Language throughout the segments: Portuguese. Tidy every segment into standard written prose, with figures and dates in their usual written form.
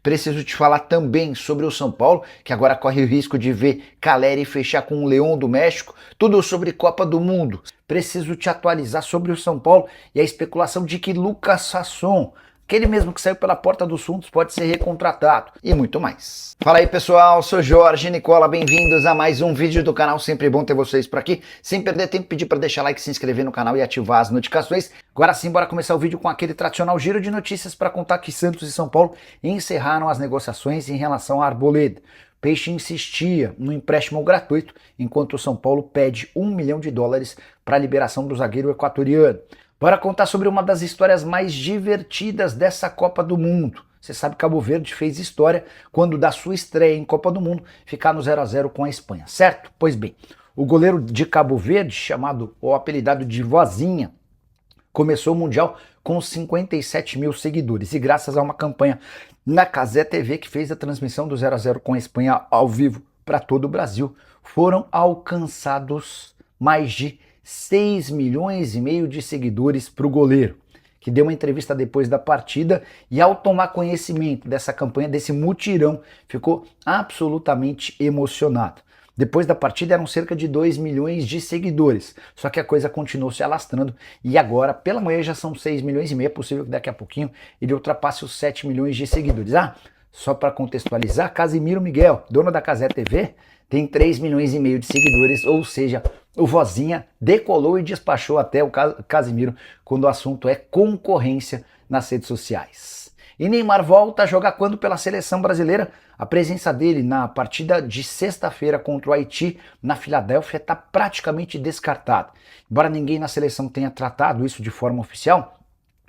Preciso te falar também sobre o São Paulo, que agora corre o risco de ver Caleri fechar com o Leão do México, tudo sobre Copa do Mundo. Preciso te atualizar sobre o São Paulo e a especulação de que Lucas Sasson, aquele mesmo que saiu pela porta dos fundos, pode ser recontratado e muito mais. Fala aí pessoal, sou Jorge Nicola, bem-vindos a mais um vídeo do canal, sempre bom ter vocês por aqui. Sem perder tempo, pedir para deixar like, se inscrever no canal e ativar as notificações. Agora sim, bora começar o vídeo com aquele tradicional giro de notícias para contar que Santos e São Paulo encerraram as negociações em relação à Arboleda. Peixe insistia no empréstimo gratuito, enquanto o São Paulo pede $1 milhão para a liberação do zagueiro equatoriano. Bora contar sobre uma das histórias mais divertidas dessa Copa do Mundo. Você sabe que Cabo Verde fez história quando da sua estreia em Copa do Mundo ficar no 0 a 0 com a Espanha, certo? Pois bem, o goleiro de Cabo Verde, chamado ou apelidado de Vozinha, começou o Mundial com 57 mil seguidores e graças a uma campanha na Cazé TV que fez a transmissão do 0 a 0 com a Espanha ao vivo para todo o Brasil, foram alcançados mais de 6 milhões e meio de seguidores para o goleiro, que deu uma entrevista depois da partida e ao tomar conhecimento dessa campanha, desse mutirão, ficou absolutamente emocionado. Depois da partida eram cerca de 2 milhões de seguidores, só que a coisa continuou se alastrando e agora pela manhã já são 6 milhões e meio, é possível que daqui a pouquinho ele ultrapasse os 7 milhões de seguidores. Só para contextualizar, Casimiro Miguel, dono da Cazé TV, tem 3 milhões e meio de seguidores, ou seja, o Vozinha decolou e despachou até o Casimiro quando o assunto é concorrência nas redes sociais. E Neymar volta a jogar quando pela seleção brasileira? A presença dele na partida de sexta-feira contra o Haiti na Filadélfia está praticamente descartada. Embora ninguém na seleção tenha tratado isso de forma oficial,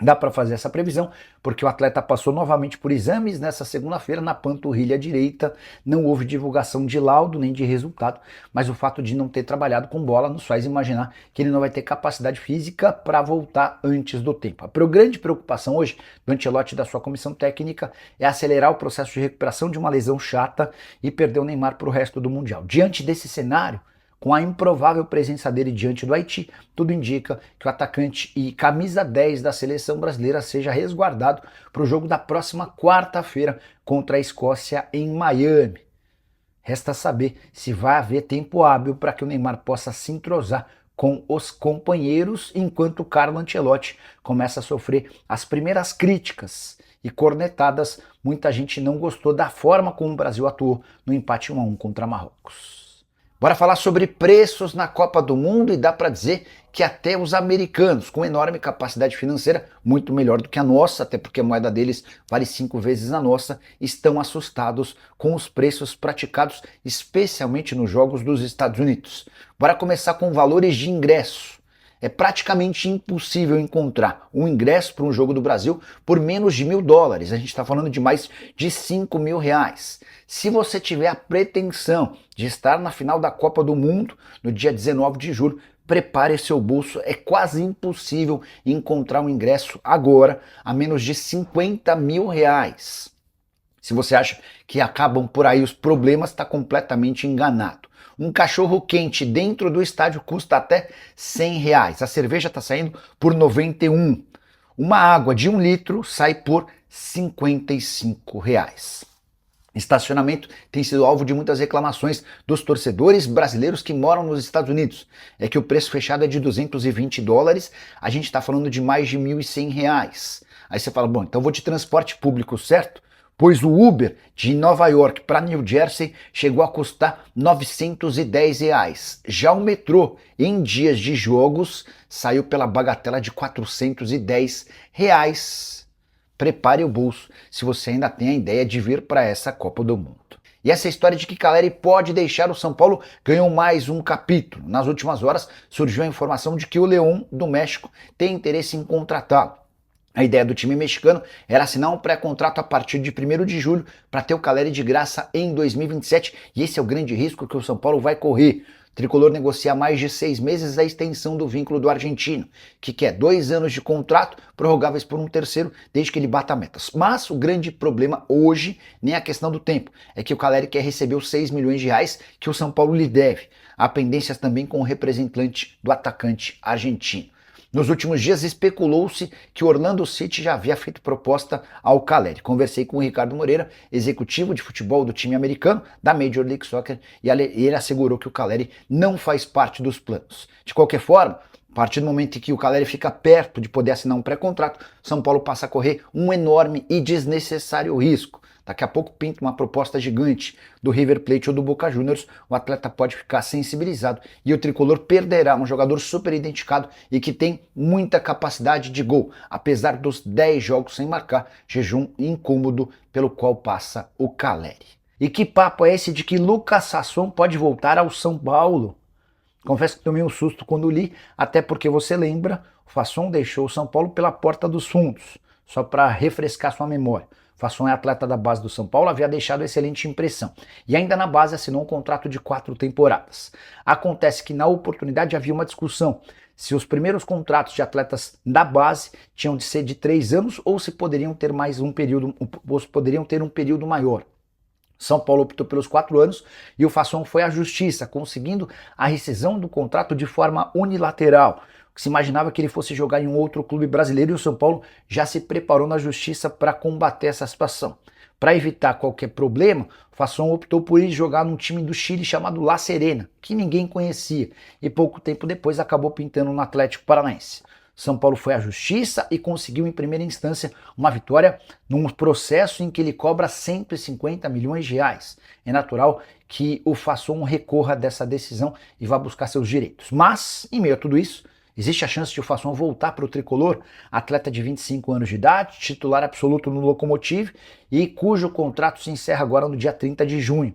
dá para fazer essa previsão, porque o atleta passou novamente por exames nessa segunda-feira na panturrilha direita, não houve divulgação de laudo nem de resultado, mas o fato de não ter trabalhado com bola nos faz imaginar que ele não vai ter capacidade física para voltar antes do tempo. A grande preocupação hoje do Ancelotti e da sua comissão técnica é acelerar o processo de recuperação de uma lesão chata e perder o Neymar para o resto do Mundial. Diante desse cenário, com a improvável presença dele diante do Haiti, tudo indica que o atacante e camisa 10 da seleção brasileira seja resguardado para o jogo da próxima quarta-feira contra a Escócia em Miami. Resta saber se vai haver tempo hábil para que o Neymar possa se entrosar com os companheiros, enquanto o Carlo Ancelotti começa a sofrer as primeiras críticas e cornetadas. Muita gente não gostou da forma como o Brasil atuou no empate 1 a 1 contra Marrocos. Bora falar sobre preços na Copa do Mundo e dá para dizer que até os americanos, com enorme capacidade financeira, muito melhor do que a nossa, até porque a moeda deles vale 5 vezes a nossa, estão assustados com os preços praticados, especialmente nos jogos dos Estados Unidos. Bora começar com valores de ingresso. É praticamente impossível encontrar um ingresso para um jogo do Brasil por menos de $1.000. A gente está falando de mais de R$5 mil. Se você tiver a pretensão de estar na final da Copa do Mundo no dia 19 de julho, prepare seu bolso. É quase impossível encontrar um ingresso agora a menos de R$50 mil. Se você acha que acabam por aí os problemas, está completamente enganado. Um cachorro quente dentro do estádio custa até R$100. A cerveja está saindo por R$91. Uma água de 1 litro sai por R$55. Estacionamento tem sido alvo de muitas reclamações dos torcedores brasileiros que moram nos Estados Unidos. É que o preço fechado é de $220, a gente está falando de mais de R$1.100. Aí você fala, bom, então vou de transporte público, certo? Pois o Uber de Nova York para New Jersey chegou a custar R$910. Já o metrô, em dias de jogos, saiu pela bagatela de R$410. Prepare o bolso se você ainda tem a ideia de vir para essa Copa do Mundo. E essa história de que Caleri pode deixar o São Paulo ganhou mais um capítulo. Nas últimas horas surgiu a informação de que o Leão do México tem interesse em contratá-lo. A ideia do time mexicano era assinar um pré-contrato a partir de 1º de julho para ter o Caleri de graça em 2027 e esse é o grande risco que o São Paulo vai correr. O tricolor negocia há mais de 6 meses a extensão do vínculo do argentino, que quer 2 anos de contrato, prorrogáveis por um terceiro, desde que ele bata metas. Mas o grande problema hoje nem é a questão do tempo, é que o Caleri quer receber os R$6 milhões que o São Paulo lhe deve. Há pendências também com o representante do atacante argentino. Nos últimos dias especulou-se que o Orlando City já havia feito proposta ao Caleri. Conversei com o Ricardo Moreira, executivo de futebol do time americano da Major League Soccer, e ele assegurou que o Caleri não faz parte dos planos. De qualquer forma, a partir do momento em que o Caleri fica perto de poder assinar um pré-contrato, São Paulo passa a correr um enorme e desnecessário risco. Daqui a pouco pinta uma proposta gigante do River Plate ou do Boca Juniors, o atleta pode ficar sensibilizado e o tricolor perderá um jogador super identificado e que tem muita capacidade de gol, apesar dos 10 jogos sem marcar, jejum incômodo pelo qual passa o Caleri. E que papo é esse de que Lucas Sasson pode voltar ao São Paulo? Confesso que tomei um susto quando li, até porque você lembra, o Fasson deixou o São Paulo pela porta dos fundos, só para refrescar sua memória. Fasson é atleta da base do São Paulo, havia deixado excelente impressão. E ainda na base assinou um contrato de 4 temporadas. Acontece que na oportunidade havia uma discussão se os primeiros contratos de atletas da base tinham de ser de 3 anos ou se poderiam ter um período maior. São Paulo optou pelos 4 anos e o Fasson foi à justiça, conseguindo a rescisão do contrato de forma unilateral. Se imaginava que ele fosse jogar em um outro clube brasileiro e o São Paulo já se preparou na justiça para combater essa situação. Para evitar qualquer problema, o Fasson optou por ir jogar num time do Chile chamado La Serena, que ninguém conhecia, e pouco tempo depois acabou pintando no Atlético Paranaense. São Paulo foi à justiça e conseguiu em primeira instância uma vitória num processo em que ele cobra 150 milhões de reais. É natural que o Fasson recorra dessa decisão e vá buscar seus direitos. Mas, em meio a tudo isso, existe a chance de o Fasson voltar para o tricolor, atleta de 25 anos de idade, titular absoluto no Lokomotiv e cujo contrato se encerra agora no dia 30 de junho.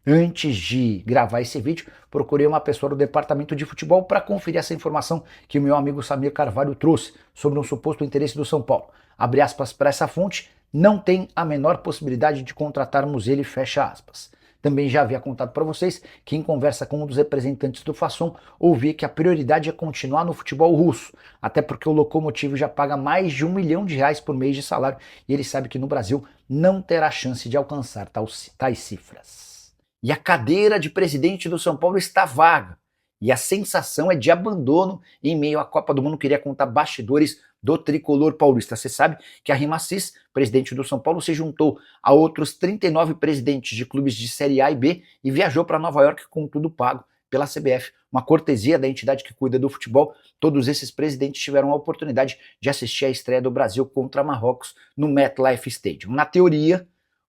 Antes de gravar esse vídeo, procurei uma pessoa do departamento de futebol para conferir essa informação que o meu amigo Samir Carvalho trouxe sobre um suposto interesse do São Paulo. Abre aspas para essa fonte, não tem a menor possibilidade de contratarmos ele, fecha aspas. Também já havia contado para vocês que em conversa com um dos representantes do Fasson, ouvi que a prioridade é continuar no futebol russo, até porque o Lokomotiv já paga mais de R$1 milhão por mês de salário e ele sabe que no Brasil não terá chance de alcançar tais cifras. E a cadeira de presidente do São Paulo está vaga. E a sensação é de abandono em meio à Copa do Mundo. Queria contar bastidores do tricolor paulista. Você sabe que a RIMACIS, presidente do São Paulo, se juntou a outros 39 presidentes de clubes de Série A e B e viajou para Nova York com tudo pago pela CBF. Uma cortesia da entidade que cuida do futebol. Todos esses presidentes tiveram a oportunidade de assistir à estreia do Brasil contra Marrocos no MetLife Stadium. Na teoria,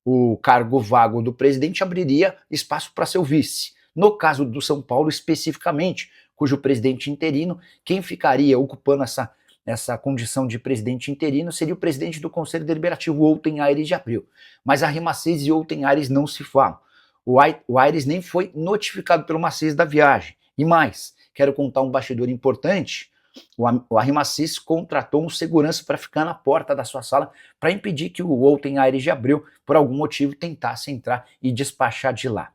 o cargo vago do presidente abriria espaço para seu vice. No caso do São Paulo especificamente, cujo presidente interino, quem ficaria ocupando essa condição de presidente interino seria o presidente do Conselho Deliberativo, Outen Aires de Abreu. Mas a RIMACIS e Outen Aires não se falam. O Aires nem foi notificado pelo Macês da viagem. E mais, quero contar um bastidor importante. O RIMACIS contratou um segurança para ficar na porta da sua sala para impedir que o Outen Aires de Abreu, por algum motivo, tentasse entrar e despachar de lá.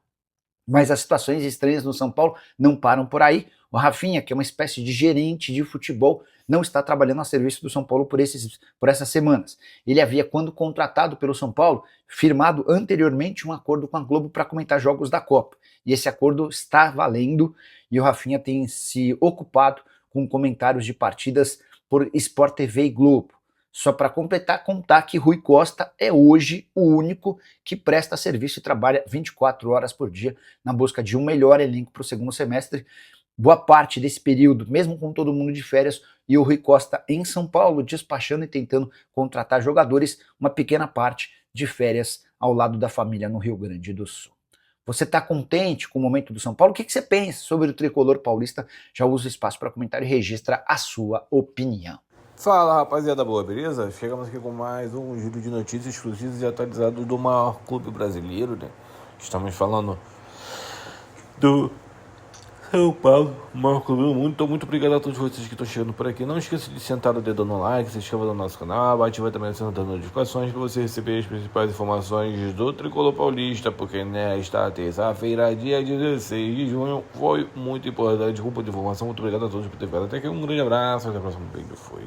Mas as situações estranhas no São Paulo não param por aí. O Rafinha, que é uma espécie de gerente de futebol, não está trabalhando a serviço do São Paulo por essas semanas. Ele havia, quando contratado pelo São Paulo, firmado anteriormente um acordo com a Globo para comentar jogos da Copa. E esse acordo está valendo e o Rafinha tem se ocupado com comentários de partidas por Sport TV e Globo. Só para completar, contar que Rui Costa é hoje o único que presta serviço e trabalha 24 horas por dia na busca de um melhor elenco para o segundo semestre. Boa parte desse período, mesmo com todo mundo de férias, e o Rui Costa em São Paulo, despachando e tentando contratar jogadores, uma pequena parte de férias ao lado da família no Rio Grande do Sul. Você está contente com o momento do São Paulo? O que você pensa sobre o tricolor paulista? Já usa o espaço para comentário e registra a sua opinião. Fala, rapaziada boa, beleza? Chegamos aqui com mais um giro de notícias exclusivas e atualizados do maior clube brasileiro, né? Estamos falando do São Paulo, o maior clube do mundo. Então, muito obrigado a todos vocês que estão chegando por aqui. Não esqueça de sentar o dedo no like, se inscreva no nosso canal, ativa também a das notificações para você receber as principais informações do tricolor paulista, porque nesta terça-feira, dia 16 de junho, foi muito importante. Grupo de informação, muito obrigado a todos por ter ficado até aqui. Um grande abraço, até o próximo vídeo. Foi.